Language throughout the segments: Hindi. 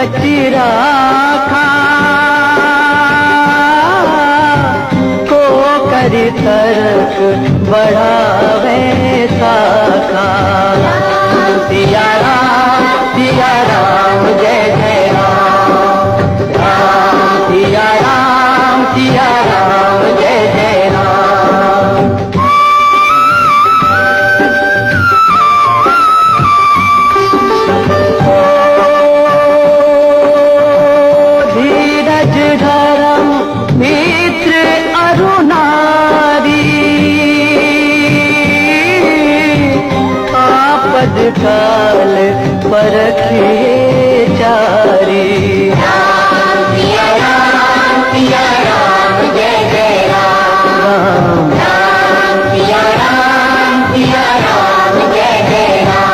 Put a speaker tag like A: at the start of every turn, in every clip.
A: रचि राखा को करि तर्क बढ़ावे साखा। सिया राम जय जय राम, राम सिया राम जय जय राम। धीरज धर्म मित्र अरुणारी, आपद काल परखिए चारी।
B: राम सिया राम जय जय राम, राम सिया राम जय जय राम।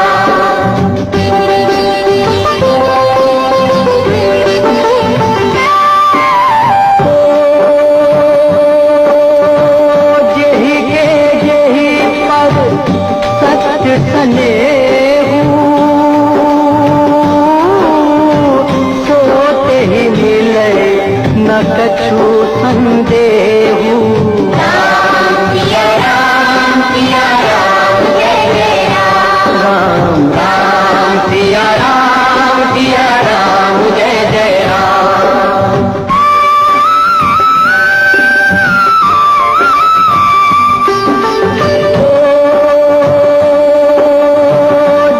A: जेहि के जेहि पद सत्य सनेहु, सोते ही मिले न कछु संदेहु।
B: राम सिया राम जय जय राम,
A: राम सिया राम जय जय राम।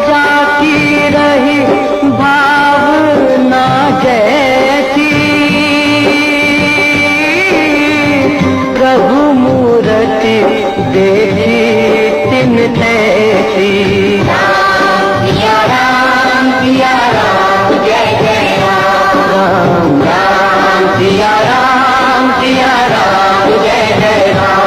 A: जाकी रही भावना जैसी, प्रभु मूर्ति देखी तिन तैसी।
B: राम सिया राम जय जय राम,
A: राम सिया राम जय जय राम।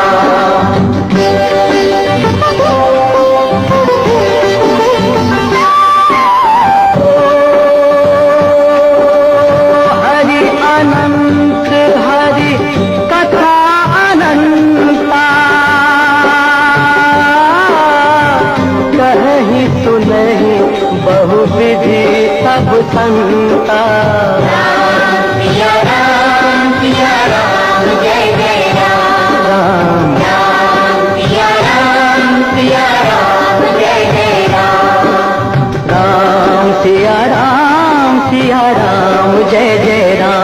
A: हरि अनंत हरि कथा अनंता, कहीं सुनहि बहुविधि सब संता।
B: राम सिया राम जय जय राम,
A: राम
B: सिया राम जय जय राम।
A: राम सिया राम जय जय राम।